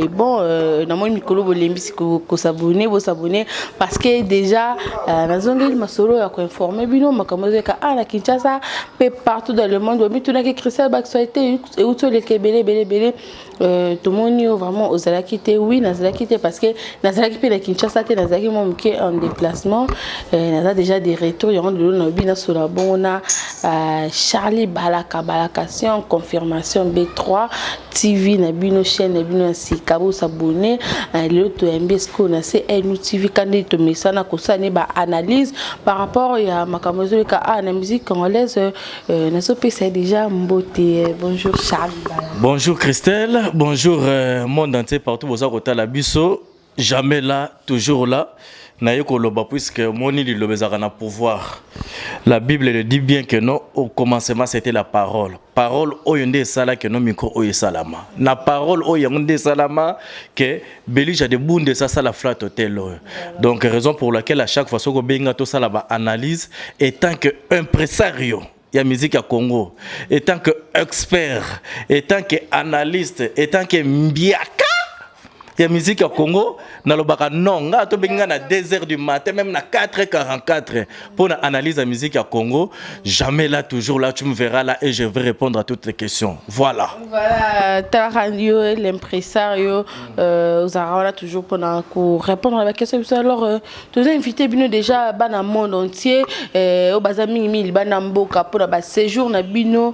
Bon, namoni mikolo bolembisi ko s'abonner parce que déjà nazongeli masolo ya ko informer bino makambo ka na Kinshasa pe partout dans le monde bi tuna ke Christelle Baxoité et auto le belé tomoni vraiment ozalaki te oui nazalaki te parce que nazalaki pe na Kinshasa te nazalaki mo mke en déplacement naza déjà des retours yon de na bina sur la bona Charlie Balakasion confirmation B3 TV na bino chaîne na bino si kabo s'abonner l'autre MBSco na CNU TV quand tu mets ça na kosani ba analyse par rapport à makamozo ka na musique congolaise na so c'est déjà mbote. Bonjour Charles. Bonjour Christelle, bonjour monde entier partout vous avez la biso jamais là toujours là. Puisque moni lobezaka na pouvoir. La Bible le dit bien que non, au commencement c'était la parole. Parole oyonde sala que non miko oye salama. Na parole oyonde salama que belija de bunde ça la flat hotel. Donc raison pour laquelle à chaque fois que benga to sala ba analyse étant que impresario ya musique à Congo, étant que expert, étant que analyste, étant que mbiaka il y a musique au Congo, na lobaka non, nga to benga na 2h du matin, même na 4h44 pour analyser la musique au Congo. Jamais là, toujours là, tu me verras là et je vais répondre à toutes les questions. Voilà. Voilà, Tarandio, l'impresario, vous avez toujours pour répondre à la question. Alors, tu as invité Bino déjà dans le monde entier, au Bazami Mil, Banamboka pour le séjour na Bino,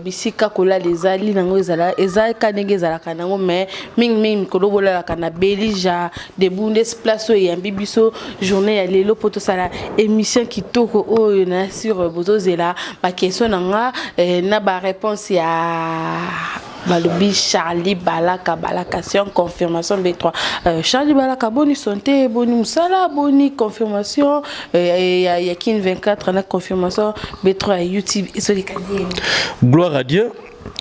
Bisika Kola les Ali, Nangozala, Ezai Kanege Zala Kanango, mais Ming Kolo. La Belija de Bundesplace et un bibiso journée à l'élo poto sala émission qui toko na sur Bozozela ma question na ba réponse ya Balobi Charlie Balakasion confirmation B3 Charlie Balaka boni santé boni musala boni confirmation ya kin 24 la confirmation B3 YouTube et sur les canaux. Gloire à Dieu.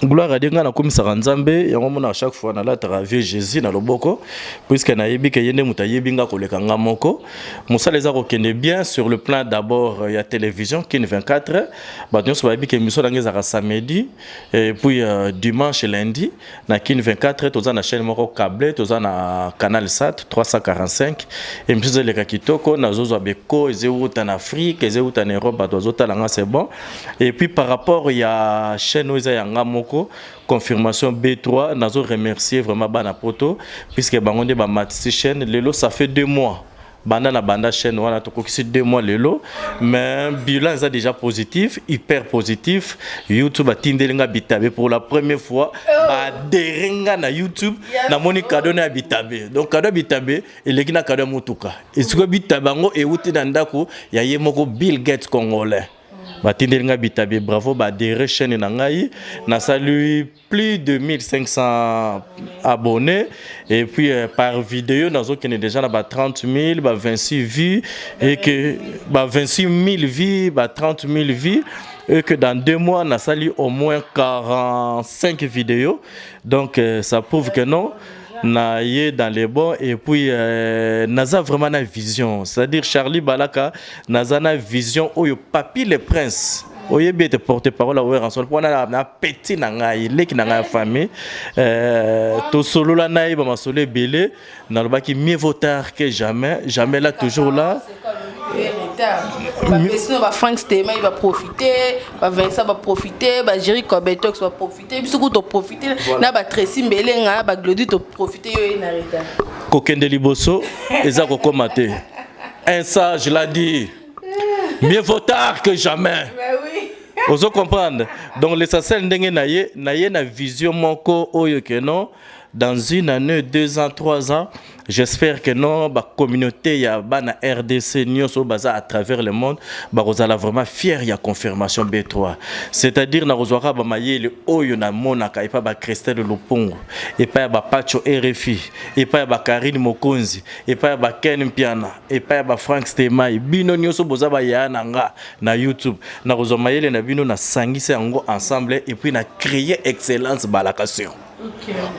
Gloire à Dieu, na komisaka Nzambe yango mona à chaque fois na la travers Jésus na loboko puisque na yebi ke yende mutayebi nga koleka nga moko musala eza ko kende bien sur le plan d'abord il y a télévision Kin 24 ba nyonso ba yebi ke émission na ngeza samedi et puis dimanche lundi na Kin 24 toza na chaîne moko câblé toza na canal Sat 345 et mpizo le kitoko na zozo beko ezeuta na Afrique ezeuta na Europe ba tozota langa c'est bon et puis par rapport il y a chaîne oza yanga moko confirmation B3 nazo remercier vraiment bana poto puisque bangonde ba matisi chaîne lelo ça fait 2 mois banda na banda chaîne wana to kokisi 2 mois lelo mais bilan est déjà positif hyper positif YouTube atindelinga bitabe pour la première fois ba derenga na YouTube na moni cadeau na bitabe donc cadeau bitabe eleki na cadeau mutuka esiko bitabango e uti na ndako ya yemoko Bill Gates congolais. Batindelinga bitabe bravo ba dere chaîne na ngai na salut plus de 1500 abonnés et puis par vidéo nazo kene déjà na ba 30 000 ba 26 vues et que ba 26 000 vues ba 30 000 vues et que dans 2 mois on a salué au moins 45 vidéos donc ça prouve que non na yé dans les bons et puis naza vraiment na vision c'est-à-dire Charlie Balaka naza na vision oyo papi le prince oye bien te porter parole à ouvrir en sol pour na petit na ngai leki na ngai famille to solo la naï ba masole belé na lobaki mieux vaut tard que jamais jamais là toujours là. Sinon, Frank Stema il va profiter, Vincent va profiter, Jerry Kobetox va profiter, Bisoko va profiter, na Tracy Mbelenga, Glody va profiter, yo inarrêta. Kokende liboso, ezako komate. Un ça, je l'ai dit. Mieux vaut tard que jamais. Mais oui. Vous comprenez? Donc l'essentiel ndenge naye na vision moko oyo que non dans 1 année, 2 ans, 3 ans. J'espère que non, la communauté ya bana RDC nyonso baza à travers le monde, bazala vraiment fier ya confirmation B3. C'est-à-dire na rozwaka ba mayele oyo na monaka et pas ba Christelle Lupungu, et pas ba Pacho RFI, et pas ba Karine Mokonzi, et pas ba Ken Mpiana, et pas ba Frank Stema, bino nyonso bozaba ya nanga na YouTube. Na rozwa mayele na bino na sangisa yango ensemble et puis na créer excellence balakation.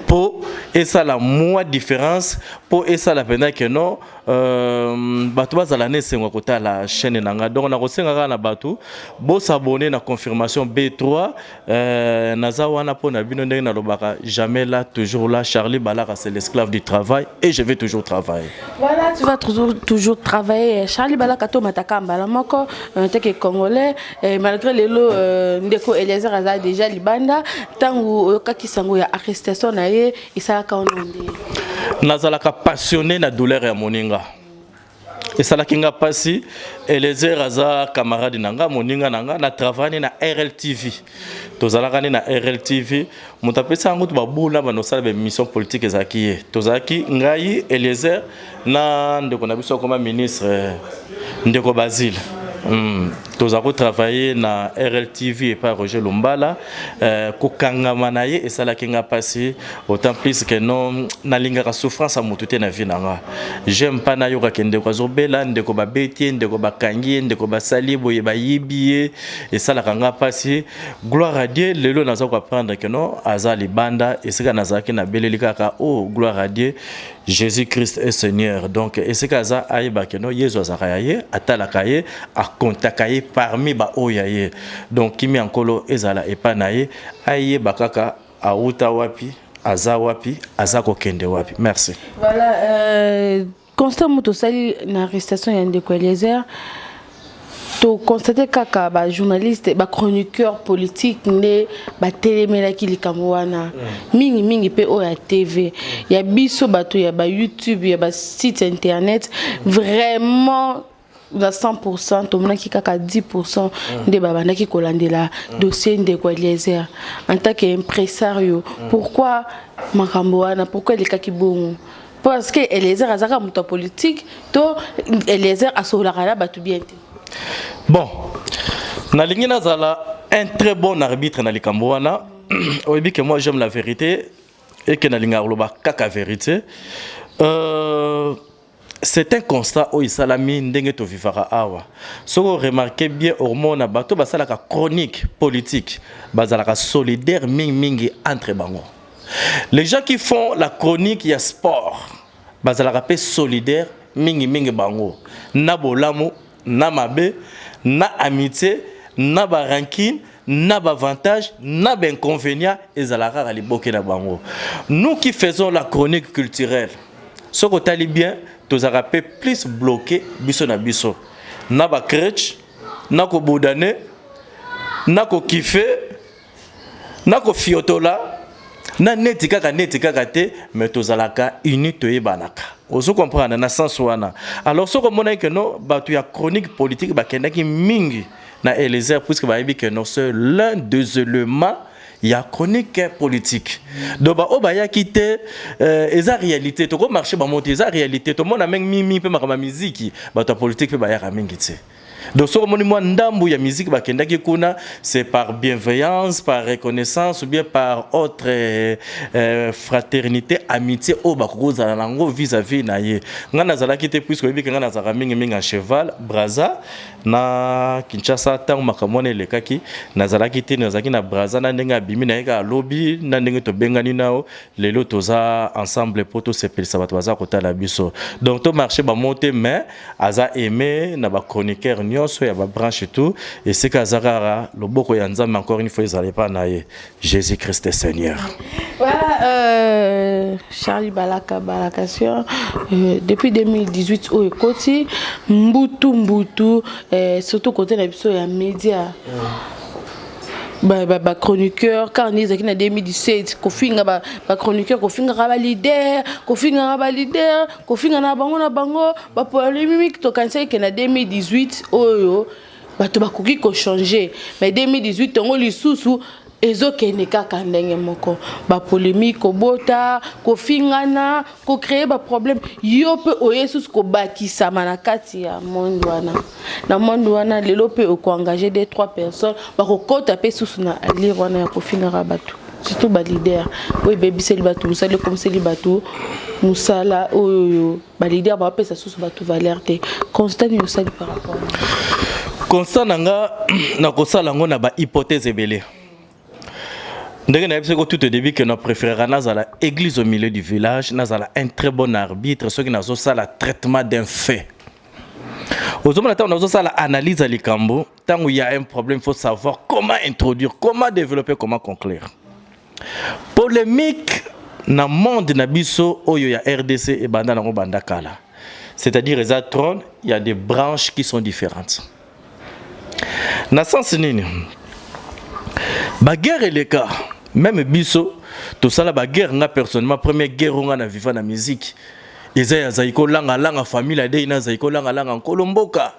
pour et ça la moins différence pour et ça la peine que non bato bazala ne sengo kota la chaîne nanga donc na kosenga na bato bo s'abonner na confirmation B3 naza wana po na bino ndenge na lobaka jamais là toujours là Charlie Balaka c'est l'esclave du travail et je vais toujours travailler. Voilà, tu vas toujours travailler. Charlie Balaka to mataka mbala moko teke congolais malgré les lots ndeko Eliezer aza déjà libanda tangu okaki sango ya arrestation na ye isala ka ononde. Nazalaka passionné na douleur ya moninga. Et ça la kinga pasi Eliezer aza camarade nanga moninga nanga na travailler na RLTV. Tozalaka na RLTV mutapesa ngutu babula banosala be mission politique ezaki. Tozaki ngai Eliezer na ndeko na biso comme ministre ndeko Basile. Tous avons travaillé na RLTV et par Roger Lumbala kokangama na ye et ça la kinga passé autant plus que non na linga souffrance à mutute na vie nanga j'aime pas na yoka kende ko zobela ndeko ba beti ndeko ba kangi ndeko ba sali boye ba yibiye et ça la kanga passé gloire à Dieu lelo naza ko apprendre que non azali banda et c'est que nazaki na belelika ka oh gloire à Dieu Jésus-Christ est Seigneur donc et c'est que ça aïba que non Yesu azakaye atala kaye a contakaye parmi ba oyaye donc kimi ankolo ezala epanaye aye bakaka auta wapi aza wapi azako kende wapi merci. Voilà constant moto sali na arrestation ya ndeko Eliezer to constater kaka ba journaliste ba chroniqueur politique ne ba télémela ki likambo wana mingi pe o ya TV ya biso bato ya ba YouTube ya ba site internet vraiment à 100%, tout le monde qui a 10% de babana qui colandela dossier de Eliezer en tant qu'impresario. Pourquoi Makamboana? Pourquoi les kaki bon? Parce que Eliezer a zaka muta politique, to Eliezer a soulagala batu bien. Bon, na lingina zala un très bon arbitre na likamboana. Oyebi que moi j'aime la vérité et que na linga loba kaka vérité. C'est un constat où il salami ndenge to vivara awa. So vous remarquez bien hormone bato basalaka chronique politique, basalaka solidaire mingi entre bango. Les gens qui font la chronique ya sport, basalaka pe solidaire mingi bango. Na bolamu, na mabe, na amitié, na ba rancune, na ba avantage, na ba inconvénient et zalaka ali boké na bango. Nous qui faisons la chronique culturelle, ce que tu as bien tous arapé plus bloqué biso na biso na ba crèche na ko boudane na ko kifé na ko fiotola na netika te mais tous alaka unité yebanaka ozo comprendre na sens wana alors ce que mona que non ba tu ya chronique politique ba kendaki mingi na Eliezer puisque ba yebi que non c'est l'un des éléments il y a chronique politique. Donc, bah, y a quitté, esa réalité. Tu peux marcher, bah, monter, esa réalité. Tout le monde a même mimi, peut marquer ma musique, bah, ta politique, bah, y a ramingité. Donc, ce que moi ndambu ya musique, bah, kendaki kuna, c'est par bienveillance, par reconnaissance, ou bien par autre fraternité, amitié, oh, bah, koza nango vis-à-vis na ye. Ngana zala quitté puisque oui, ngana zara mingi à cheval, braza, na Kinshasa, tant makamone le kaki, na zala quitté, na zaki na braza, na nenga bimi na eka lobby, na nenga to bengani nao, les lots toza ensemble pour tous ces pelsa batwaza kota la biso. Donc, to marché, bah, monter, mais, aza aimé, na ba chroniqueur, il y a branche et tout et c'est qu'Azara le boko yanzam encore une fois ils allaient pas naïe Jésus-Christ est Seigneur. Voilà Charlie Balaka depuis 2018 au Ekoti mbutu surtout côté la biso ya média ba chroniqueur quand on est en 2017 kofinga ba chroniqueur kofinga ba leader kofinga na bango ba polémique to kanisa que na 2018 oyo bato bakoki ko changer mais 2018 tongo lisusu ezokende kaka ndenge moko ba polémique kobota kofingana ko créer ba problème yo pe oyesus ko bakisa manakati ya monde wana na monde wana lelo pe ko engager des 3 personnes ba ko kota pe susu na lire wana ya kofingara bato surtout ba leader oui baby c'est bato musala comme c'est bato musala oyo ba leader ba pesa susu bato valeur te constant yo sali par rapport constant nga na kosala ngo na ba hypothèse ebele Tout au début que notre préféré Nazala église au milieu du village, Nazala un très bon arbitre, ceux qui n'ont ça le traitement d'un fait. Aux hommes on a ça l'analyse à l'icambo, tant où il y a un problème, il faut savoir comment introduire, comment développer, comment conclure. Polémique dans le monde nabiso où il y a RDC et banda nango banda kala. C'est-à-dire les trônes, il y a des branches qui sont différentes. Dans ce sens nini ba guerre et les cas même biso tout ça la ba guerre nga personnellement première guerre on a vivant la musique Isaiah zaiko langa famille de ina zaiko langa kolomboka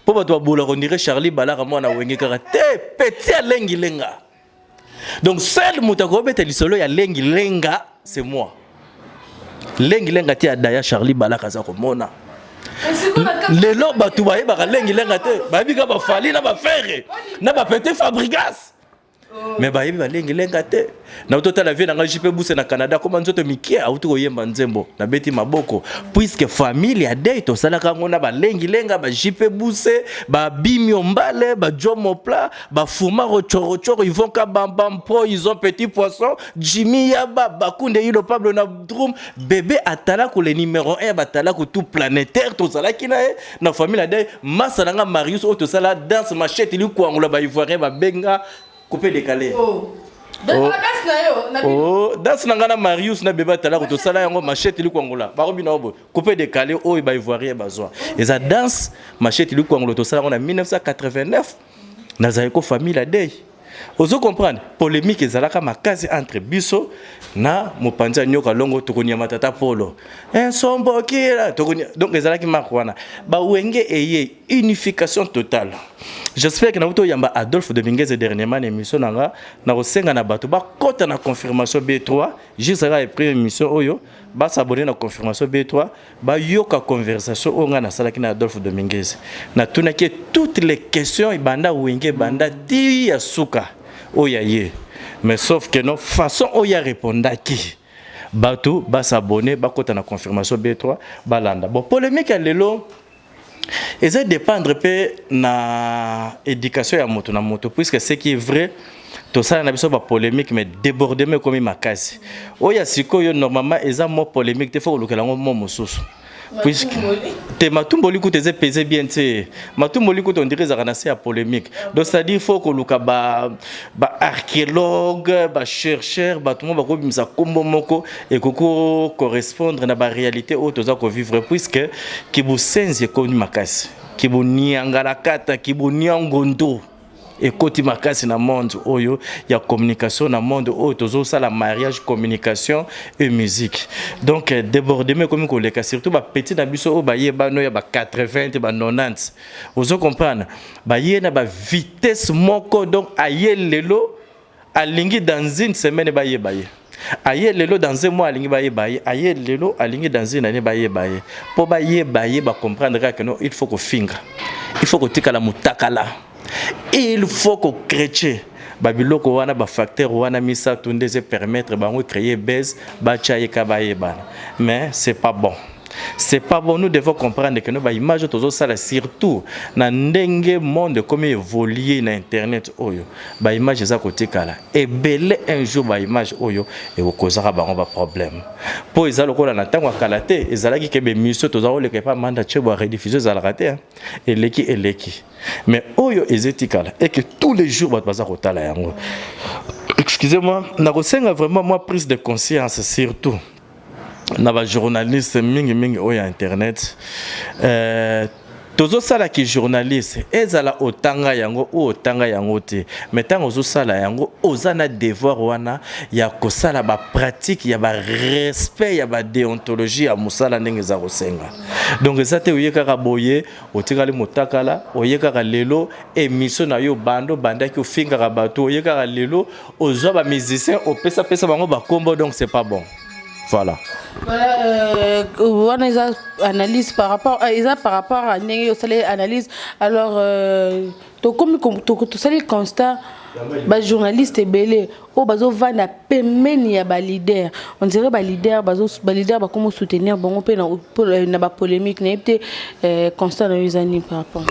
po bato bola on dirait Charlie Balaka mwana wenge karate petit lengi lenga donc seul mutako bete lisolo ya lengi lenga c'est moi lengi lenga ti adaya Charlie Balaka za komona lelo bato baye ba lengi lenga te ba bika ba fali na ba faire na ba petit fabrigas mais ba yebi ba lengi lenga te na tota la vie na JP Bousse na Canada comme nzoto mikie auto koyemba nzembo na beti maboko puisque famille a date to sala kango na ba lengi lenga ba JP Bousse ba bimio mbale ba jomo pla ba fuma rochoro ils vont ka bambam pro ils ont petit poisson Jimmy Yaba Bakunde Yilo Pablo na drum bébé atala ko le numéro 1 batala ko tout planétaire to sala kina na famille a date masalanga Marius auto sala danse machette li ko ngula ba ivoirien ba benga coupé décalé. Das nangana Marius na beba tala ko to sala yango machette li kongola. Ba robina obo coupé décalé o ba ivoirien bazwa. Et ça danse machette li kongola to sala en 1989 na zaiko famille la dei. Ozo comprendre polémique ezalaka makasi entre biso na mopanza nyoka longo tokonia matata polo sombo kila tokonia donc ezalaki makwana ba wenge eye unification totale. J'espère que na uto yamba Adolphe Dominguez dernièrement émission nanga na kosenga na bato ba kota na confirmation B3 jusqu'à la première émission oyo ba s'abonner na confirmation B3 ba yoka conversation onga na salaki na Adolphe Dominguez na tunaki toutes les questions ibanda wenge banda ti ya suka oya ye mais sauf que non façon oya répondaki bato ba s'abonner ba kota na confirmation B3 ba landa bon polémique à lelo et ça dépendre peu na éducation ya moto na moto puisque ce qui est vrai tout ça na biso ba polémique mais débordement comme makasi oya sikoyo normalement eza mo polémique te faut lokela ngo mo mosusu puisque te matumboli ko te pesé bien te matumboli ko on dirait ça na c'est polémique donc ça dit faut que luka ba archéologue ba chercheur ba tout monde ba ko bimisa kombo moko et ko correspondre na ba réalité auto za ko vivre puisque kibusenzi ko ni makasi kibuniangala kata kibuniangondo et côté makasi na monde oyo ya communication na monde oyo tozo ça la mariage communication et musique donc débordement comme ko leka surtout ba petit na biso o ba yeba no ya ba 80 ba 90 ozo comprendre ba yena ba vitesse moko donc ayelelo alingi dans une semaine ba yeba ye ayelelo dans un mois alingi ba yeba ye ayelelo alingi dans une année ba yeba ye po ba yeba ye ba comprendre que non il faut ko finga il faut ko tikala mutakala. Il faut que chrétien babiloko wana ba facteur wana misa tunde se permettre ba créer base ba chaye kabaye bana mais c'est pas bon. C'est pas bon, nous devons comprendre que nos images tous ça surtout na ndenge monde comme évoluer na internet oyo ba image za côté kala et belé un jour ba image oyo et okozaka ba on ba problème po ezalo ko na tango kala te ezalaki ke be mission tous o le ke pas manda chebo rediffuser za raté et leki mais oyo ezetikala et que tous les jours ba baza ko tala yango excusez-moi na kosenga vraiment moi prise de conscience surtout na ba journaliste mingi oya internet tozo sala ki journaliste ezala otanga yango o otanga yango te metango zo sala yango ozana devoir wana ya ko sala ba pratique ya ba respect ya ba déontologie ya musala ndenge za kosenga donc ezate oyeka ka boye otikali motakala oyeka ka lelo émission na yo banda ki ofinga ka bato oyeka ka lelo ozwa ba musicien opesa bango ba kombo donc c'est pas bon. Voilà. Voilà, on a analyse par rapport à analyse. Alors, comme tout ça les constats, bah journaliste est belé. Oh bazo va na pemen ya ba leader. On dirait ba leader ba comment soutenir bon on peut na ba polémique na peut constat dans les années par rapport.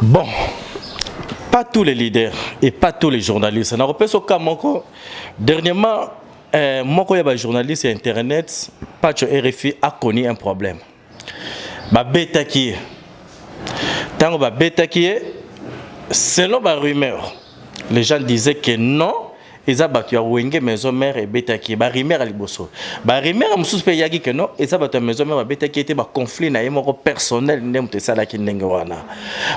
Bon. pas tous les leaders et pas tous les journalistes. On a repéré ce cas dernièrement, moko ya ba journaliste et internet, Pacho RFI a connu un problème. Ba bêta qui est. Tant ba bêta qui est, selon ba rumeur, les gens disaient que non. Eza batu ya wenge maison mère et bêta qui ba rumeur à liboso. Ba rumeur am suspect yaki que non, eza batu ya maison mère ba bêta qui était ba conflit na yemo personnel ndem te sala ki ndenge wana.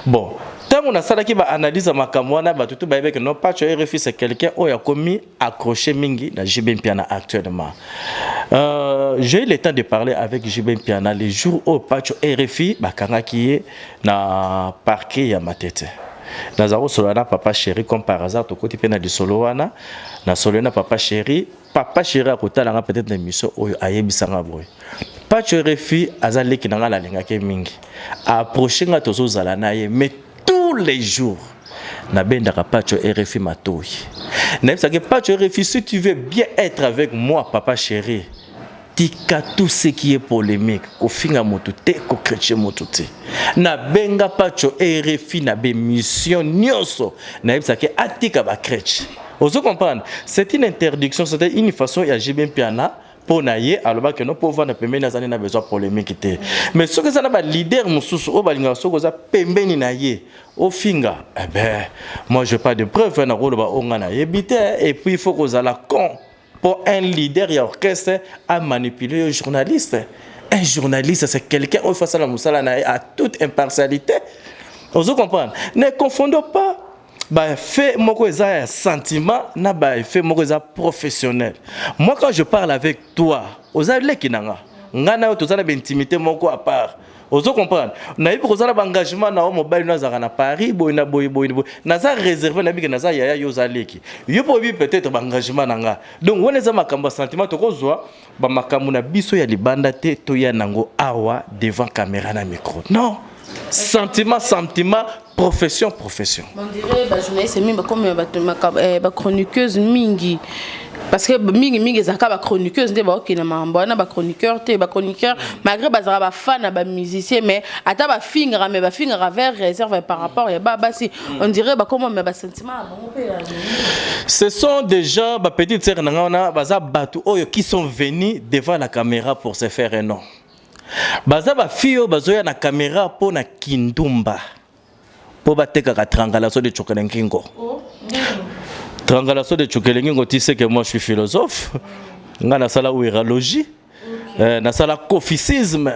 Bon, tant on a sala ki ba analyse makambo wana batu tout ba que non Pacho RFI c'est quelqu'un qui a commis accroché mingi na JB Mpiana actuellement. J'ai eu le temps de parler avec JB Mpiana les jours où Pacho RFI ba kanga ki na parquet ya Matete. Nazaro Solana papa chéri comme par hasard to côté pena de Soloana na Solana papa chéri a kota langa peut-être l'émission oyo ayebisanga boy Pacho RFI azali ki nanga la lenga ke mingi approcher nga tozo zala na ye mais tous les jours na benda ka Pacho RFI matoi na ça que Pacho RFI si tu veux bien être avec moi papa chéri tika tout ce qui est polémique ko finga motuté ko chrétien motuté na benga Pacho RFI na be mission nyonso na yebisa ke atika ba chrétien ozo comprendre c'est une interdiction c'est une façon ya JB Mpiana pour naie alors que non pour vendre pembe na zane na besoin polémique té mais ce que ça na ba leader mususu o balinga soko za pembe ni naie au finga eh ben moi je pas de preuve na rolo ba onga na yebité et puis il faut que ça la con pour un leader et orchestre à manipuler un journaliste. Un journaliste, c'est quelqu'un qui face à la moussala à toute impartialité. Vous comprenez? Ne confondons pas. Bah, fait mon sentiment, na bah, fait mon professionnel. Moi, quand je parle avec toi, vous avez les kinanga. Ngana tu as l'intimité mon à part. Vous comprenez? Na ibi kozala engagement na mobile na zaka na Paris boyna boy na za réservé na bika na za yaya yozaleki yo po bi peut-être engagement nanga donc on les a makamba sentiment to kozwa ba makambu na biso ya libanda te to ya nango awa devant caméra na micro non sentiment profession on dirait ba journaliste mingi comme ba chroniqueuse mingi parce que mingi ezaka ba chroniqueuse nde ba okina mambo na ba chroniqueur malgré bazara ba fan ba musicien mais ata ba fingra mais ba fingra vers réserve par rapport ya ba si on dirait ba comment mais ba sentiment ce sont des gens ba petite sœur nanga na baza batu oyo qui sont venus devant la caméra pour se faire un nom baza ba fio bazoya na caméra pour na kindumba pour bateka ka trangalaso de chokelenkingo Trangalaso de Tchoukelengingo, tu sais que moi je suis philosophe. Nga na sala ouéralogie, na sala cophicisme.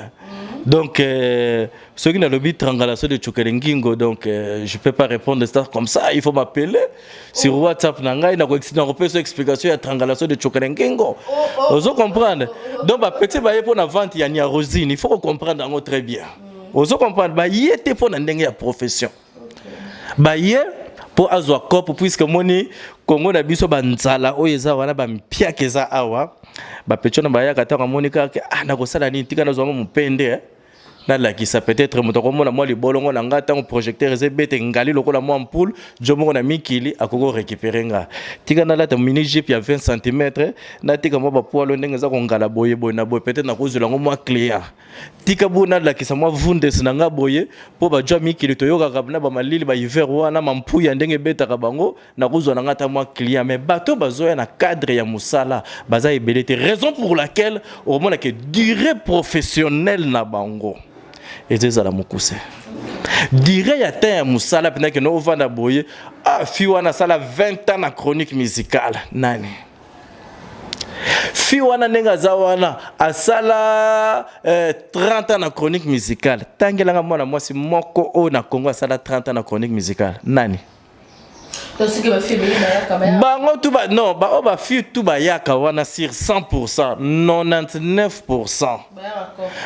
Donc, ceux qui n'ont le but Trangalaso de Tchoukelengingo, donc je ne peux pas répondre ça comme ça. Il faut m'appeler sur WhatsApp. Il y a une explication à Trangalaso de Tchoukelengingo. Vous comprenez? Donc, petit baye pour la vente, il y a Rosine. Il faut comprendre très bien. Vous comprenez? Baye était pour la profession. Baye pour azwa cop puisque moni Congo na biso banzala oyeza wana ba mpia keza awa ba petona ba yaka ta moni ka na ko sala ni tika na zwa mo mpende na la qui ça peut-être motoko mona moi li bolongo na ngata un projecteur ezebete ngali lokola mo ampoule jomo na mikili akoko récupérer nga tika na la ta mini jeep ya 20 cm na tika mo ba poalo ndenge za ko ngala boye na boye peut-être na ko zula ngo mo client tika bona la qui ça mo vundes na nga boye po ba jwa mikili to yoka kabna ba malili ba hiver wana mampu ya ndenge beta ka bango na ko zona ngata mo client mais bato bazoya na cadre ya musala baza ebelete raison pour laquelle au moins que durée professionnelle na bango et c'est ça la mokuse dirait ya ta musala pena que no vanda boye a fi wana sala 20 ans na chronique musicale nani fi wana nenga za wana asala 30 ans na chronique musicale tangela mwana mwasi moko o na Congo asala 30 ans na chronique musicale nani bango tout ba non ba ba fi tout ba yaka wana sur 100% 99%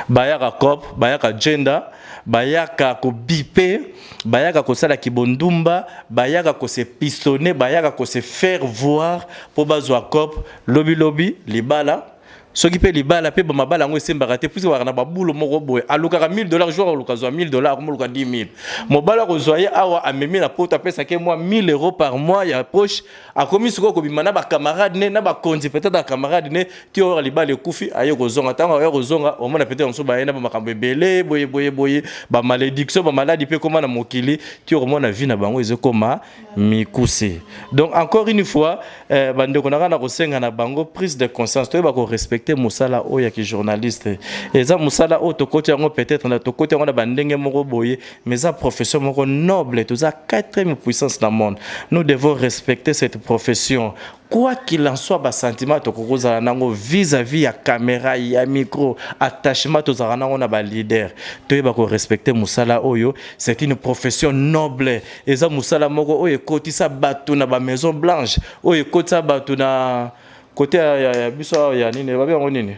bayaka cop bayaka gender bayaka ko bipe bayaka ko sala kibondumba bayaka ko se pistonner bayaka ko se faire voir pour bazwa cop lobby libala Ce qui peut libala pe ba mabala ngo sembaka te puisque wana ba boulot moko boye alukaka $1000 jour aluka zo $1000 ko luka 10000 mobala ko zoye awa amemi la poto pesa ke moi €1000 par mois ya poche a commis ko ko bimana ba camarade ne na ba konzi peut-être ba camarade ne ti ora libala kufi ayo ko zonga tanga ayo ko zonga o mona peut-être on so ba ena ba makambo belé boye ba malédiction ba maladie pe comment na mokili ti ora mona vie na bango ezekoma mikuse. Donc encore une fois bande ko na ko senga na bango prise de conscience to ba ko respecter musala oya ki journaliste eza musala o to côté ngo peut-être na to côté ngo na bandenge moko boye mais ça profession moko noble tout ça quatrième puissance dans le monde. Nous devons respecter cette profession quoi qu'il en soit ba sentiment to kokoza nango vis-à-vis ya caméra ya micro attachement to za nango na ba leader to ba ko respecter musala oyo c'est une profession noble eza musala moko oyo kotisa batu na ba maison blanche oyo kotisa batu na côté ya biso ya nini babe ngo nini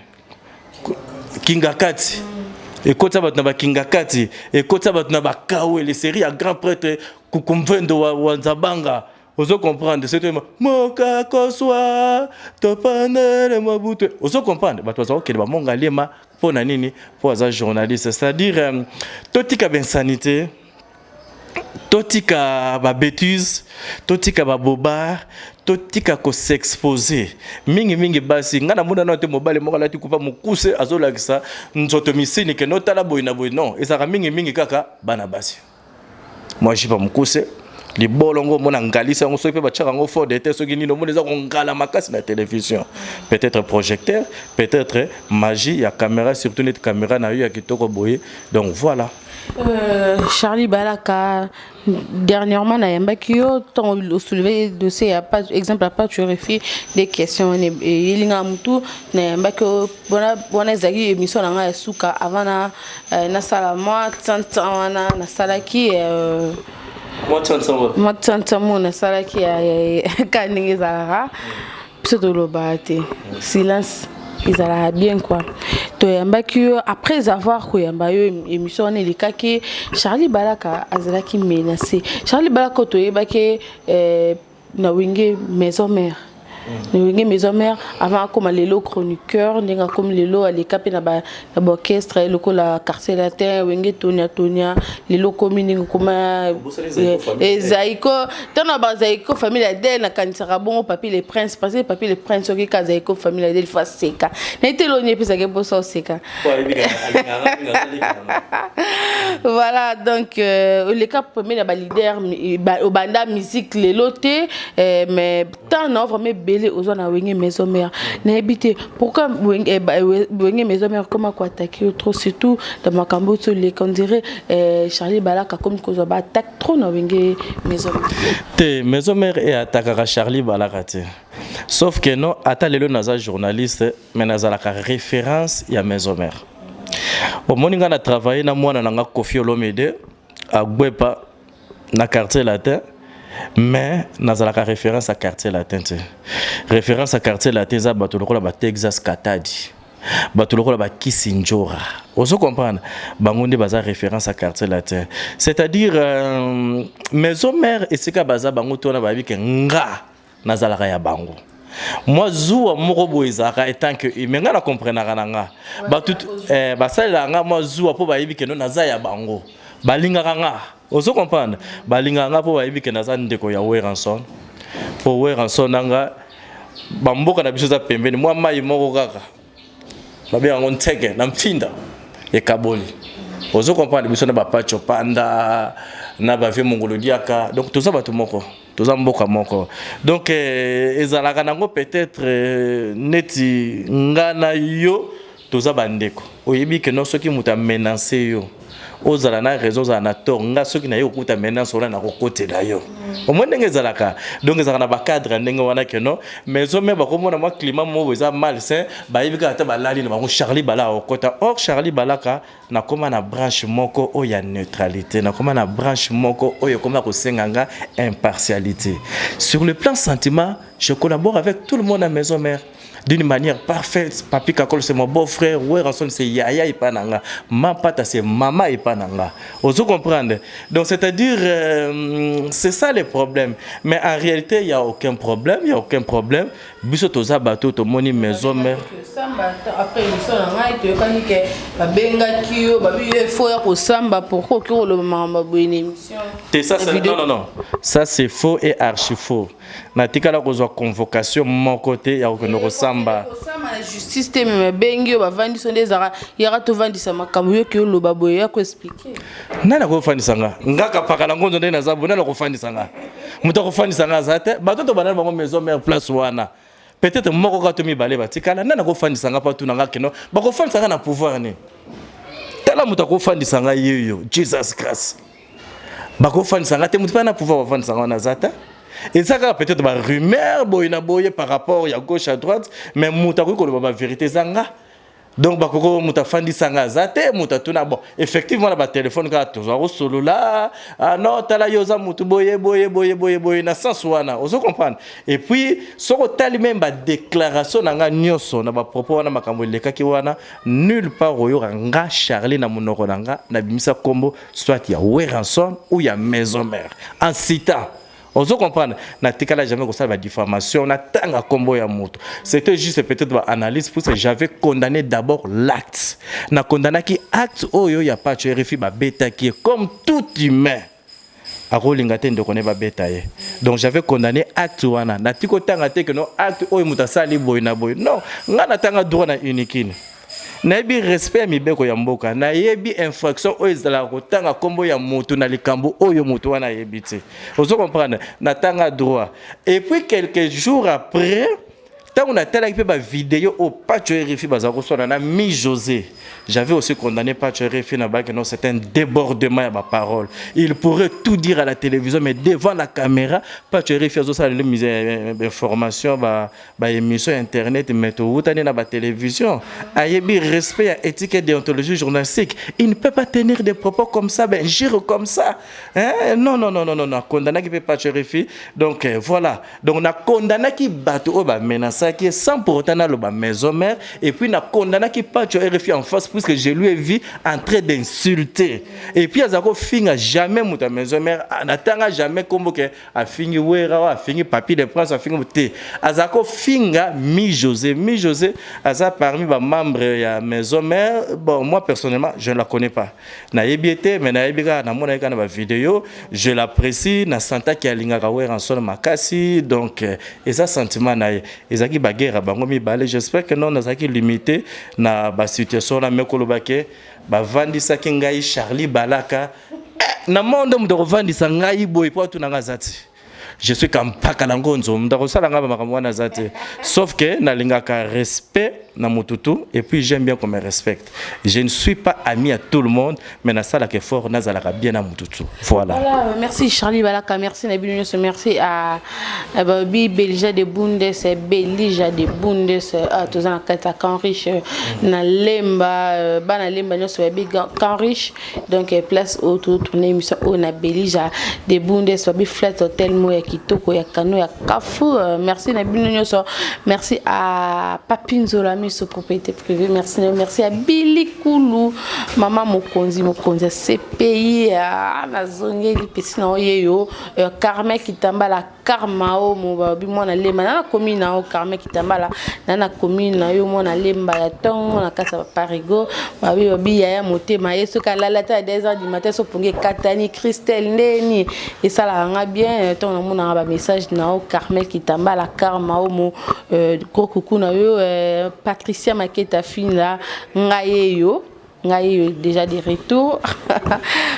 kingakati ekota batu na ba kingakati ekota batu na ba kawe les séries à grand prêtre kukumvendo wa Nzabanga ozo comprendre c'est moka koswa topanele mabutu ozo comprendre batu bazo ke ba monga lema pona nini pour za journaliste c'est-à-dire totika ben sanité totika ba bêtise totika ba bobar totika ko s'exposer mingi basi ngana muna na te mobile moko lati kupa mukuse azolakisa nzoto misini ke notala boyina boy non ezaka mingi kaka bana basi moi j'ai pas mukuse li bolongo mona ngalisa ngo sope ba tchaka ngo fort d'été soki nino mona za ko ngala makasi na télévision peut-être projecteur peut-être magie ya caméra surtout net caméra na yo ya kitoko boye donc voilà. Charlie Balaka dernièrement na yambaki yo tant soulever dossier y a pas exemple pas tu refais des questions et ilinga mutu na yambaki bona zaki émission na nga suka avant na sala moi tant na sala ki moi tant na sala ki kaningi zara pseudo lobate silence ils allaient bien quoi. Après avoir émission on Charlie Balaka azalaki menacé. Charlie Balaka to yebaki na winge maison mère. Winge maison mère avant comme lelo chroniqueur ninga comme lelo alikapé na ba orchestre loko la quartier latin winge Tonia lelo commune comme Zaiko tana ba Zaiko famille Adel na kanisaka bon papi les princes parce que papi les princes oki ka Zaiko famille Adel fa seka na itelo ni pesa ke boso seka voilà donc les cap premier na ba leader au banda musique lelo te mais tant non vraiment belé aux zones à wenge maison mère na habité pourquoi wenge maison mère comment quoi attaquer trop surtout dans makambo sur les on dirait Charlie Balaka comme cause ba attaque trop na wenge maison te maison mère et attaquera Charlie Balaka te sauf que non ata lelo naza journaliste mais naza la référence ya maison mère au moninga na travailler na mwana nanga Kofi Olomide à Gwepa na quartier latin. Mais nous avons la référence à quartier latin. Référence à quartier latin, c'est le Texas Katadi. Le Kissinger. Vous comprenez? Bangonde baza référence à quartier latin. C'est-à-dire, maison mère et c'est que baza bango tona babi ke nga nazalaka ya bango. Moi zuwa moko boizaka etant que menga na comprendre nga. Ba tout basala nga moi zuwa po babi ke no nazaya bango. Balingaka nga. Vous comprenez? Balinganga po bayibi ke naza ndeko ya Weranson. Po Weranson nanga bamboka na biso za pembeni moi mai moko kaka. Babe yango nteke na mfinda e kaboli. Vous comprenez biso na ba pacho panda na ba vie mongolo diaka. Donc tout ça ba tout moko. Tout ça mboka moko. Donc ezalaka nango peut-être neti ngana yo tout ça bandeko. Oyebi ke non soki muta menacer yo. Ozala na raison za na tort nga soki na yo kuta maintenant sola na kokote la yo au moins ndenge zalaka donc ezaka na ba cadre ndenge wana ke non mais ome ba komona moi climat mo eza malsain ba yibika ata ba lali na ba Charlie Balaka okota or Charlie Balaka na koma na branche moko o ya neutralité na koma na branche moko o yo koma ko senganga impartialité sur le plan sentiment je collabore avec tout le monde à maison mère d'une manière parfaite. Papi Kakol c'est mon beau-frère, Weranson c'est Yaya Ipananga, ma pata c'est Mama Ipananga. Vous comprenez? Donc c'est-à-dire c'est ça le problème. Mais en réalité il y a aucun problème, biso toza bato tomoni maison mère samba après émission na ngai toyokani ke babengaki yo babi fo ya kosamba pourquoi oki koloba makambo boye na émission ça non ça c'est faux et archi faux natikala kozwa convocation mon côté ya kokende kosamba la justice te me bengi yo bavandi so ndezaka yaka tovandisa makambo yo ke oloba boye ya koexpliquer nana kofandisa nga ngaka pakala ngonzo nde naza bo nana kofandisa nga muta kofandisa nga za te bato to banana bango maison mère place wana peut-être moko ka to mibale batikala nana kofandisa nga pa tu na nga keno bakofandisa nga na pouvoir ne tala muta kofandisa nga yeyo Jesus Christ bakofandisa nga te muta pa na pouvoir bafandisa nga na zata. Et ça, peut-être une rumeur par rapport à gauche à droite, mais mouta la vérité zanga. Donc bakoko muta fandi sanga zate muta tuna bon effectivement la téléphone ka toujours solo là ah non tala yoza mutu boye na sens wana ozo comprendre et puis soko tali même ba déclaration nanga nyoso na ba propos wana makambo lekaki wana nulle part oyo nga Charlie na monoko nanga na bimisa kombo soit ya Weranson ou ya maison mère en citant. On se comprend, n'a jamais constaté la diffamation, on a tant à combo ya moto. C'était juste peut-être une analyse pour ça. J'avais condamné d'abord l'acte. Na condamné qui acte oyo ya pas tu refi ba bêta qui est comme tout humain. A rolingate ndo connaît ba bêta ye. Donc j'avais condamné acte wana. Na tiko tanga te que non acte oyo muta sali boy na boy. Non, nga na tanga droit na uniquine. Nayebi respect mibeko ya mboka nayebi infraction oyo ezala kotanga kombo ya moto na likambo oyo moto wana yebite ozo comprendre natanga droit et puis quelques jours après tant on a tel avec ba vidéo au Pacho RFI bazako sona na mi José j'avais aussi condamné Pacho RFI na ba que non c'est un débordement de parole il pourrait tout dire à la télévision mais devant la caméra Pacho RFI azo ça les mise information ba émission internet mais tout outane na ba télévision ayebi respect et éthique et déontologie journalistique il ne peut pas tenir des propos comme ça ben gire comme ça hein non condamné qui peut Pacho RFI donc voilà donc on a condamné qui bateau ba menace qui est sans pour autant dans la maison mère et puis na condamné qui pas tu RFI en face puisque je lui ai vu en train d'insulter et puis azako finga jamais muta maison mère n'attend jamais comme que a fini wera a fini papier de prince a fini te azako finga mi José aza parmi les membres ya maison mère bon moi personnellement je ne la connais pas na yebiete mais na yebika na mona kana ba vidéo je l'apprécie na santa ki alinga ka wera en son makasi donc et ça sentiment na ezaki baguerre bango mibale j'espère que non nazaki limité na ba situation na mekolo bake ba vandisa ki ngai Charlie Balaka na monde mu de vandisa ngai boy po tu na ngazati je suis comme pakalangonzo ndako sala ngaba makambo na zate sauf que na lingaka respect na mututu et puis j'aime bien qu'on me respecte je ne suis pas ami à tout le monde mais na sala que fort nazalaka bien na mututu voilà merci Charlie Balaka merci na bino merci à Babi Belija de Bundes tozana kata Canriche na lemba bana lemba nyoso Babi Canriche donc place autour tourner émission na Belija de Bundes Babi flat hotel mo ya kitoko ya kano ya kafu merci na bino nyoso merci à Papinzola ce propriété privée merci à Billy Koulou maman mokonzi CPI na zongeli pesina oyeyo Carmen Kitambala Karmao mobabi mona lemba na commune na Carmen Kitambala na commune na yo mona lemba ya tongo na kasa parigo babi ya motema yeso kala la ta 2h du matin so ponge katani Christelle ndeni et ça la nga bien ton mona ba message na Carmen Kitambala Karmao mo kokuku na yo Patricia Maketa fine là ngayeyo déjà des retours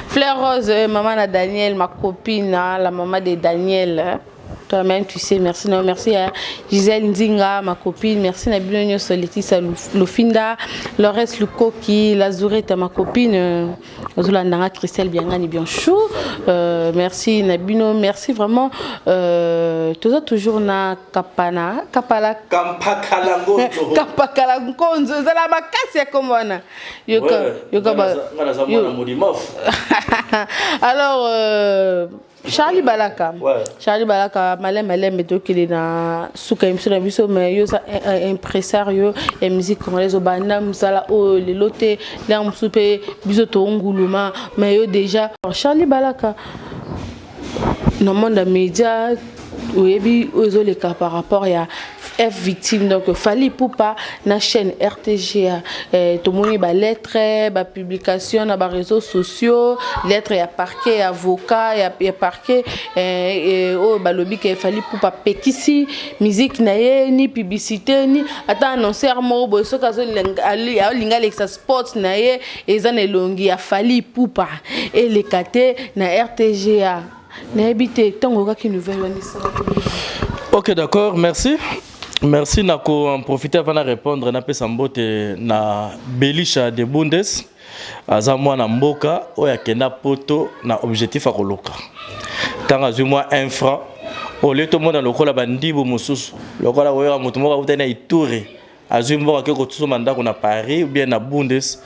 Fleur Rose maman na Daniel ma copine la maman de Daniel toi-même tu sais merci à Gisèle Nzinga ma copine merci na Bilonio Laetitia Lofinda Lores Lukoki Lazureta ma copine Ozulandanga Christelle Biangani bien chaud merci Nabino merci vraiment toujours na Kapala Kampakalangonzo zala makasi ya komona alors Charlie Balaka malem betokile na suka imso na biso mais yo impresario et musique congolaise obanda musala o lelote la msupe biso to nguluma mais yo déjà Charlie Balaka dans monde média oyebi ozoleka par rapport ya F victime donc Fally Ipupa na chaîne RTGA tout le monde ba lettre ba publication na ba réseaux sociaux lettre ya parquet avocat ya parquet oh ba lobby que Fally Ipupa pekisi musique na ye ni publicité ni ata annonceur mo bo so kazo linga lexa sports na ye ezana elongi ya Fally Ipupa et les kate na RTGA na habité tango ka ki nouvelle wanisa. OK, d'accord, merci. Merci nako en profiter avant de répondre na pesa mbote na Belisha de Bundes aza mwana mboka oya kenda poto na objectif akoloka tanga zui moi 1 franc au lieu to mona lokola bandibu mususu lokola oya mutu moka utana Ituri azui mboka ke ko tuso mandako na Paris ou bien na Bundes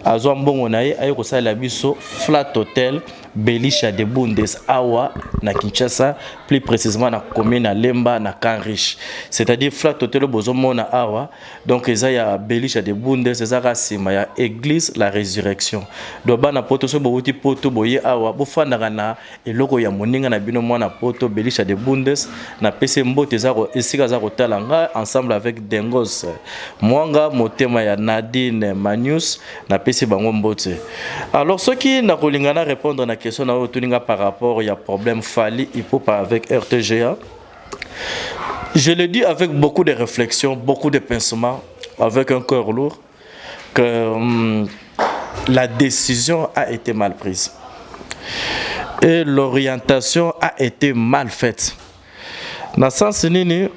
azwa mbongo na ye ayo ko sala biso Flat Hotel Belisha de Bundes awa na Kinshasa, plus précisément na commune à Lemba na Kanrich. C'est-à-dire Flat Hotel bozomona awa. Donc eza ya Belisha de Bundes eza rasima ya église la résurrection. Do ba na poto so bouti poto boye awa bo fandaka na eloko ya moninga na bino mwana poto Belisha de Bundes na PC mbote za ko esika za ko talanga ensemble avec Dengos Mwanga motema ya Nadine Manius na PC bango mbote. Alors ceux qui na kolingana répondre na question par rapport il y a problème Fally Ipupa avec RTGA. Je le dis avec beaucoup de réflexion, beaucoup de pincements, avec un cœur lourd, que la décision a été mal prise et l'orientation a été mal faite. Dans le sens nini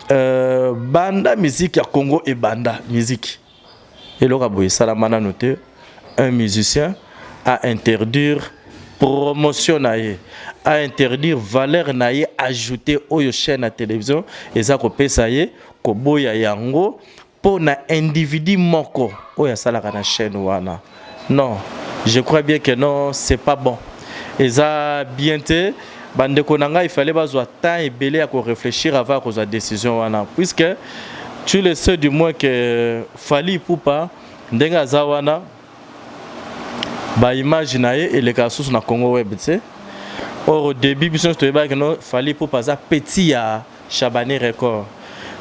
banda musique à Congo et banda musique. Et le raboui salamana noté un musicien a interdire promotion naie à interdire valeur naie ajouter aux chaînes à télévision et ça ko pesa ye ko boya yango pour na individu moko oya sala kana chaîne wana. Non, je crois bien que non, c'est pas bon. Et ça bien te bande konanga il fallait bazwa temps et belé à réfléchir avant que la décision wana puisque tu le sais du moins que Fally Ipupa ndenga zawana ba image naie et les casus na Congo web tu sais. Or au début biso to ba que non Fally Ipupa za petit ya Shabani Record.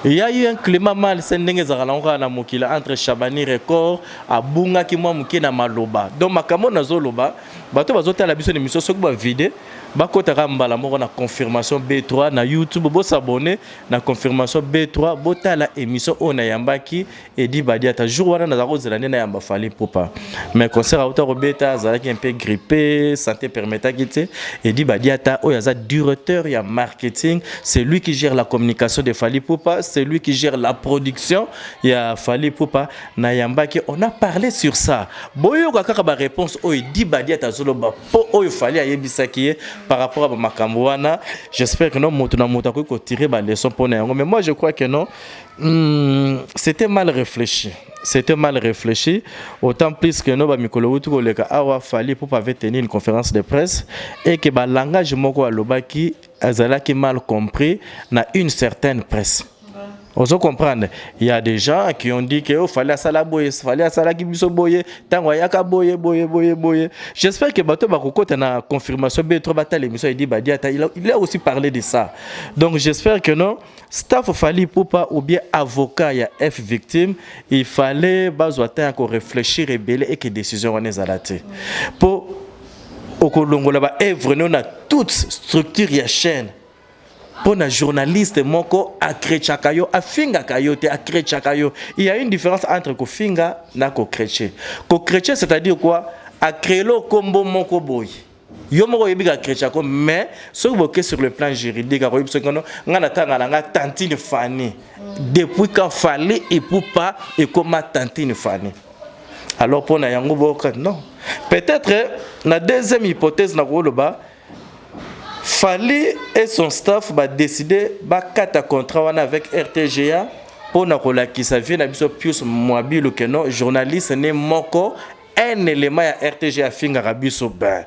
Il y a eu un climat mal sendenge zakalanga na mokila entre Shabani Record abunga ki mwa muke na maloba. Donc makamo na zoloba bato bazotala biso émission soko ba vide bakota kambala moko na confirmation B3 na YouTube bo s'abonner na confirmation B3 botala émission ona yambaki et dit badia ta jour wana na zako zelane na yamba Fally Ipupa mais concert auto robeta zalaki un peu grippé santé permetta kité et dit badia ta oyaza directeur ya marketing c'est lui qui gère la communication de Fally Ipupa c'est lui qui gère la production ya Fally Ipupa na yambaki on a parlé sur ça boyo kaka ba réponse o dit badia ta zoloba po o Fally ayebisaki par rapport à Makamouana, j'espère que non, moto ko tirer ba leçon pour nous. Mais moi je crois que non, c'était mal réfléchi. C'était mal réfléchi, autant plus que nous ba mikolo utu ko leka awa Fally Ipupa avait tenir une conférence de presse et que ba langage moko alobaki azalaki mal compris na une certaine presse. On se comprendre. Il y a des gens qui ont dit que fallait sala boye, fallait sala ki biso boye, tango yaka boye. J'espère que bato bakokota na confirmation B3 batal émission il dit badiata il a aussi parlé de ça. Donc j'espère que non staff Fally Ipupa ou bien avocat ya F victime, il fallait bazwa temps ko réfléchir et belé et que décision on ezalate. Pour okolongola ba œuvre non na toute structure ya chaîne. Pour un journaliste moko akrecha kayo afinga kayo te akrecha kayo il y a une différence entre ko finga na ko kreche c'est-à-dire quoi akrelo kombo moko boy yo moko yebika krecha ko mais ce que sur le plan juridique ko yebso kono ngana tanga nga tantine Fany depuis quand Fally Ipupa et comme tantine Fany alors pour na yango boka non peut-être la deuxième hypothèse na ko loba Fally et son staff va décider de contrat avec RTGA pour que sa vie soit plus mobile que non journaliste n'est moko un élément à RTGA finga rabiso ben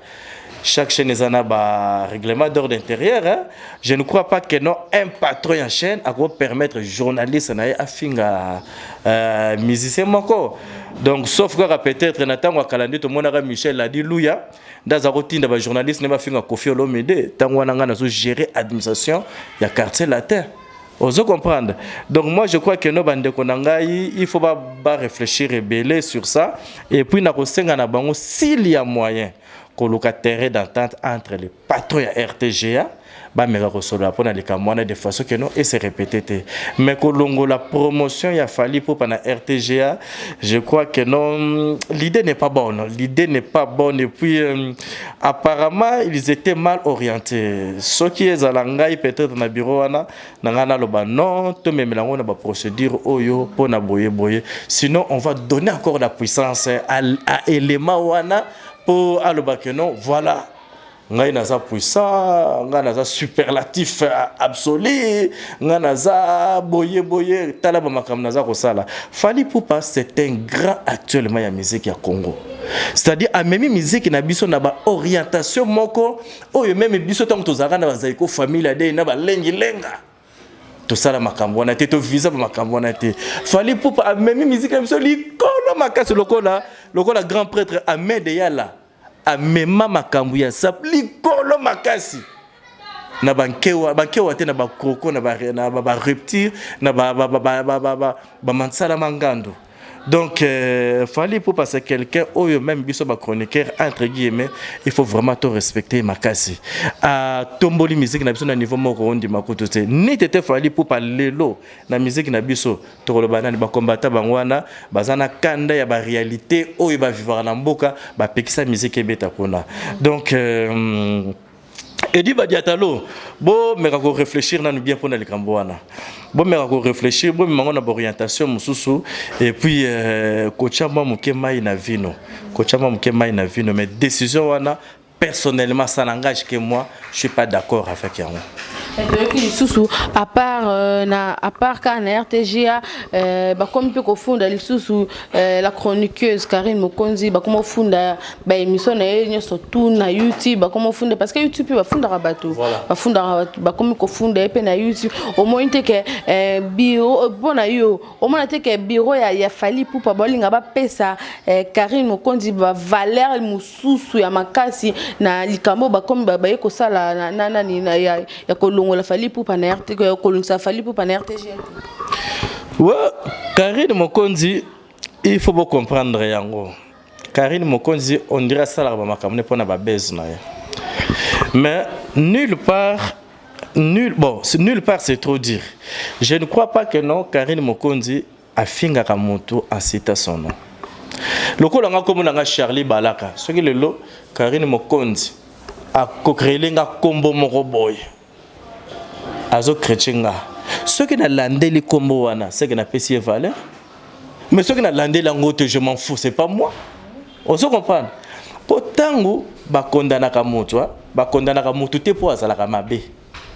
chaque chaîne est un règlement d'ordre intérieur hein? Je ne crois pas que non un patron en chaîne a permettre journaliste à finga musicien moko. Donc sauf que peut-être Nathan Wakalandi to monara Michel l'a dit Louya dans arotinda ba journaliste ne ba finga Koffi Olomide tango nanga na zo gérer administration ya quartier latin Oso comprendre. Donc moi je crois que nos bandes konangai, il faut pas réfléchir et belé sur ça et puis na kosenga na bango s'il y a moyen koloka terrain d'entente entre les patrons et RTGA ba mega ko solo pona les kamwana de façon que non et c'est répété mais kolongo la promotion il a fallu pour pana RTGA je crois que non l'idée n'est pas bonne et puis apparemment ils étaient mal orientés ceux qui est alangai peut-être na bureau wana ngana loba non to memelango na ba procédure oyo pona boye sinon on va donner encore la puissance à élément wana pour aloba que non voilà ngai naza puissant ngai naza superlatif absolu ngai naza boye tala ba makam naza ko sala Fally Ipupa c'est un grand actuellement ya musique ya Congo c'est-à-dire a même musique na biso na ba orientation moko oyo même biso tant tozaka na bazaiko famille ade na ba lenga to sala makambo na te to visa ba makambo na te Fally Ipupa a même musique na biso likolo makasi lokola grand prêtre Ahmed Yala a mema makambu ya sapli kolo makasi na bankewa te na ba kroko na ba reptile na ba mansala mangando donc Fally Ipupa c'est quelqu'un oyo même biso ba chroniqueur entre guillemets il faut vraiment tout respecter makasi a tomboli musique na biso na niveau moko ondi makuto te ni tete Fally Ipupa lelo na musique na biso to koloba na ba combattant bangwana bazana kanda ya ba réalité oyo ba vivre na mboka ba pekisa musique ebeta kona donc Edi Badiatalo, bon, mais qu'on réfléchir nanu bien pour les Cambouana. Bon, mais qu'on réfléchir, bon, mais on a orientation mususu et puis coachama mukema ina vino, mais décision wana personnellement ça n'engage que moi, je suis pas d'accord avec yango. À part quand RTGA comme peut confondre la chroniqueuse Karine Mokonzi comme funda émission na surtout na YouTube comme funda parce que YouTube va funda rabato va funda comme confondre et na YouTube au moins te que bureau bona yo au moins te que bureau ya Fally Ipupa bolinga ba pesa Karine Mokonzi va valeur mususu ya makasi na likambo comme ba yeko sala na ya la Fally Ipupa na RTGA kolonisa Fally Ipupa na RTGA. Ouais, Karine Mokonzi, il faut bien comprendre yango. Karine Mokonzi, on dirait ça la makamne pour na ba base na ya. Mais nulle part c'est trop dire. Je ne crois pas que non Karine Mokonzi a finga kamoto en citant son nom. Lokola nga comme na Charlie Balaka, ce qui le lo Karine Mokonzi a co-créé nga combo moko boy. Azo chrétien ceux qui n'a landé les combos wana c'est que n'a pas si valeur mais ceux qui n'a landé l'angote je m'en fous c'est pas moi on se comprend potango ba condamna ka moto te po azala ka mabe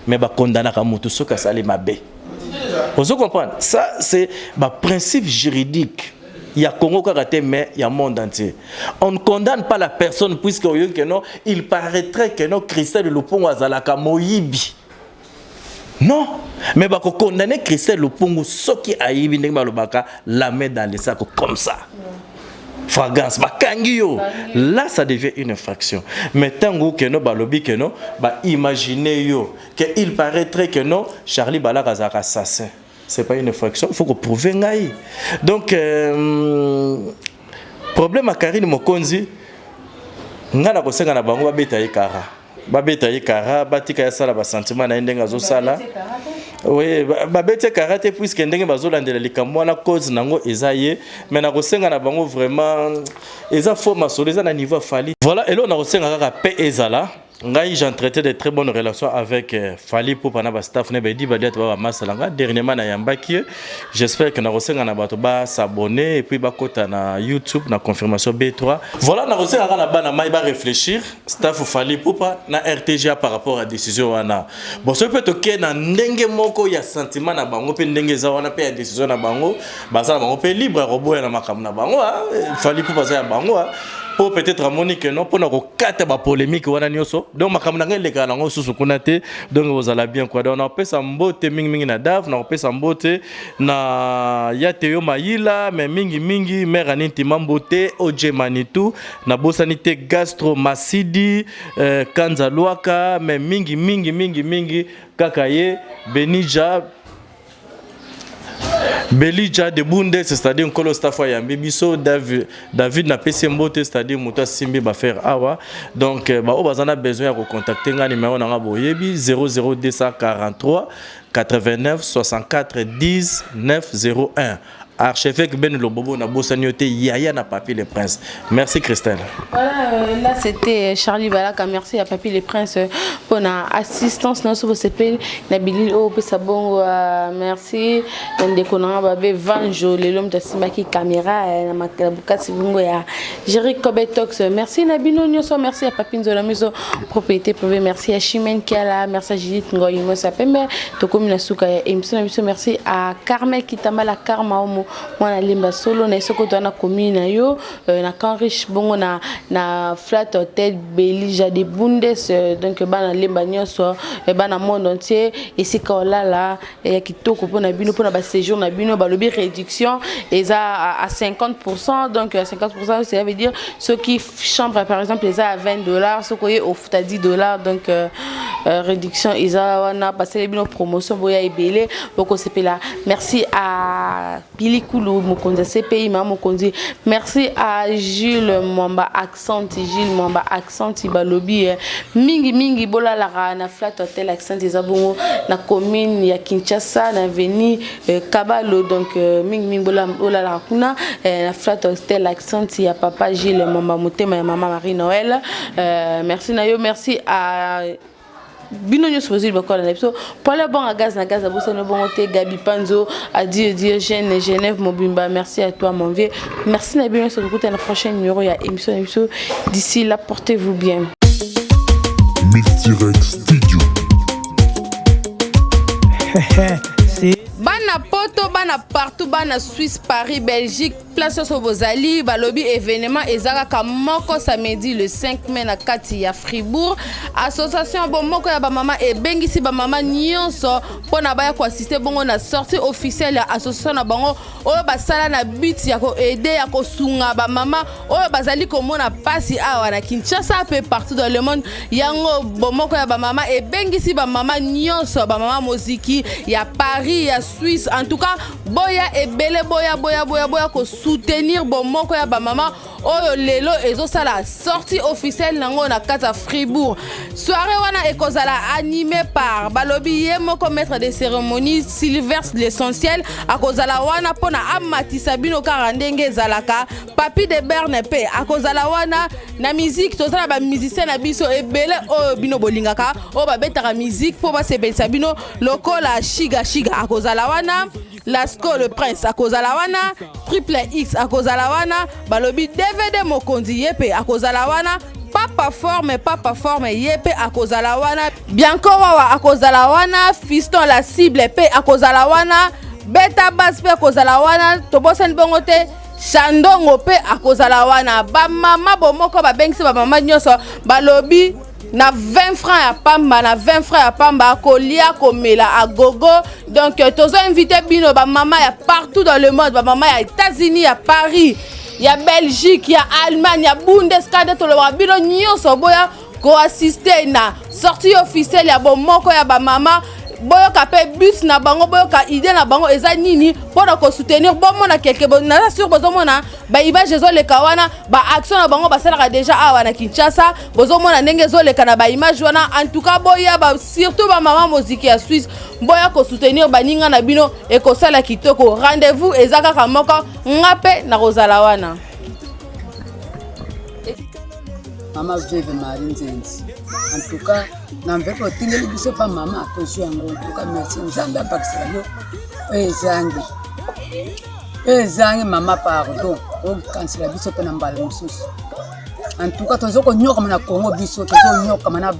mais ba condamna ka moto soka sali mabe on se comprend ça c'est ba principe juridique il y a Congo karaté mais il y a monde entier on ne condamne pas la personne puisque il paraîtrait que non Christelle Lupongo azala ka moyibi. Non, mais bah condamner Christelle Lupongo soki ayibi ndenge balobaka la met dans les sacs comme ça. Fragrance ba kangio. Là ça devient une infraction. Mais tango que no balobi que non, bah imaginez yo que il paraîtrait que non Charlie Balaka zaka assassin. C'est pas une infraction, il faut que prouver ngai. Donc problème à Karine Mokonzi ngana ko senga na bango ba beta kara batika ya sala ba sentiment na ndenga zo sala oui ba beta karaté puisque ndenge bazolandela likambo na cause nango ezaye mais na ko senga na bango vraiment eza forme soleza na niveau Fally voilà et là on a ko senga kaka pe ezala ngai j'entretenais de très bonnes relations avec Fally Ipupa na ba staff ne bedi badia to ba masalanga dernièrement na yambaki j'espère que na kosenga na bato ba s'abonner et puis ba kota na YouTube na confirmation B3 voilà na kosenga na bana mai ba réfléchir staff Fally Ipupa na RTGA par rapport à décision wana bon ce peut toke na ndenge moko ya sentiment na bango pe ndenge za wana pe ya décision na bango baza na bango pe libre robo na makam na bango Fally Ipupa za bango pour peut-être à Monique non pour nous quatre ba polémique wana nyoso donc makamna ngele kana ngo susu kunate donc vous allez bien quoi donc on peut sambote mingi na daf na peut sambote na yateyo maïla mais mingi mère aninti mambote oje manitou na bosanité gastro masidi kanza luaka mais mingi kakaye benija Belija de Bundes, c'est-à-dire un colo staff yambi biso David na Pesembote, c'est-à-dire muta simbi ba faire awa. Donc ba o bazana besoin de contacter nga numéro na boyebi 00243 89 64 10 901. Archevêque Ben Lobobo na Bossanioté Yaya na Papi le Prince. Merci Christelle. Voilà, là c'était Charlie Balaka. Merci à Papi le Prince pour l'assistance. Nous sommes CP Nabili O Pesabon. Merci. Ndekona Babe Vanjo l'homme de Simaki caméra na Makabukasi Bungo ya Jerry Kobetox. Merci Nabino Nyoso. Merci à Papi Nzola Miso propriété privée. Merci à Chimène Kiala. Merci à Judith Ngoy Mosa Pembe. Tokomi Suka émission. Merci à Carmel Kitambala Karma Omo. Moi limba solo na isoko na commune yo na Canrich bongo na flat hotel Belija de Bundes donc bana limba nyonso bana monde entier et c'est quand là ya kitoko pona bino pona ba séjour na bino ba lobi réduction et à 50%, donc à 50% ça veut dire ceux qui chambre par exemple les à $20 ceux qui au à $10 donc réduction ils wana passer bino promotion boya ebele boko sepela. Merci à Pili Koulou Mokonzi CPI Mokonzi. Merci à Jules Mwamba Accent, Gilles Mwamba Accent Balobi mingi bola la na flat hotel Accent des abongo na commune ya Kinshasa na avenue Kabalo, donc mingi bola la kuna na flat hotel Accent ya papa Gilles Mwamba Motema ya maman Marie Noël. Merci na yo, merci à Bino News possible encore dans l'épisode. Pour le bon à gaz na gaz à Bossa no bon te Gabi Panzo à Diogène Genève Mobimba. Merci à toi mon vieux. Merci na bien sur écouter la prochaine numéro ya émission. D'ici là portez-vous bien. Multirex Studio. Bana poto, bana partout, bana Suisse, Paris, Belgique, place sur vos alliés, balobi événement ezaka moko samedi le 5 mai na kati ya Fribourg. Association bon moko ya ba mama e bengisi ba mama nyonso pona baya ko assister bongo na sortie officielle ya association na bango oyo basala na but ya ko aider ya ko sunga ba mama oyo bazali ko mona pasi awa na Kinshasa peu partout dans le monde. Yango bon moko ya ba mama e bengisi ba mama nyonso ba mama muziki ya Paris ya Suisse, en tout cas boya ebele boya ko soutenir bon moko ya ba mama oyo lelo ezo sala sortie officielle nango na kata Fribourg. Soirée wana ekozala animée par balobi ye moko maître de cérémonie Sylvestre l'essentiel akozala wana pona amatisa bino karandenge zalaka Papi de Berne pe akozala wana na musique tozala ba musicien na biso ebele oyo bino bolingaka o ba betaka musique po ba sebelisa bino lokola Shiga akozala wana Lasco le Prince akozala wana Triple X akozala wana balobi DVD Mokonzi yepe akozala wana Papa forme yepe akozala wana Bianco Wawa akozala wana Fiston la cible pe akozala wana Beta Bass pe akozala wana Tobosen bongo te Shandongo pe akozala wana ba mama bomoko ba bengisi ba mama nyonso balobi na 20 francs à pamba na 20 francs à pamba kolia komela à gogo. Donc tozo invité bino ba mama ya partout dans le monde, ba mama ya États-Unis, ya Paris, ya Belgique, ya Allemagne, ya Bundesliga to le bino nyonso boya ko assister na sortie officielle ya bomoko ya ba mama boyo ka pe bus na bango boyo ka idée na bango eza nini pona ko soutenir bon na quelque na sur bozo mona ba image zo le kawana ba action na bango ba sala déjà awa na Kinshasa bozo mona ndenge zo le kana ba image wana en tout cas boya ba surtout ba mama musique ya Suisse boya ko soutenir ba ninga na bino e ko sala kitoko. Rendez-vous ezaka ka moko ngape na kozala wana. Mama Vive Marie Nzenzi. En tout cas, n'envers pas tenir le pas maman, attention, en tout cas, merci. Nzanda Baxayo, Zangi, maman, pardon. Quand c'est la bise, on a un ballon. En tout cas, tu as un Congo, comme on a Congo, biso, tu as un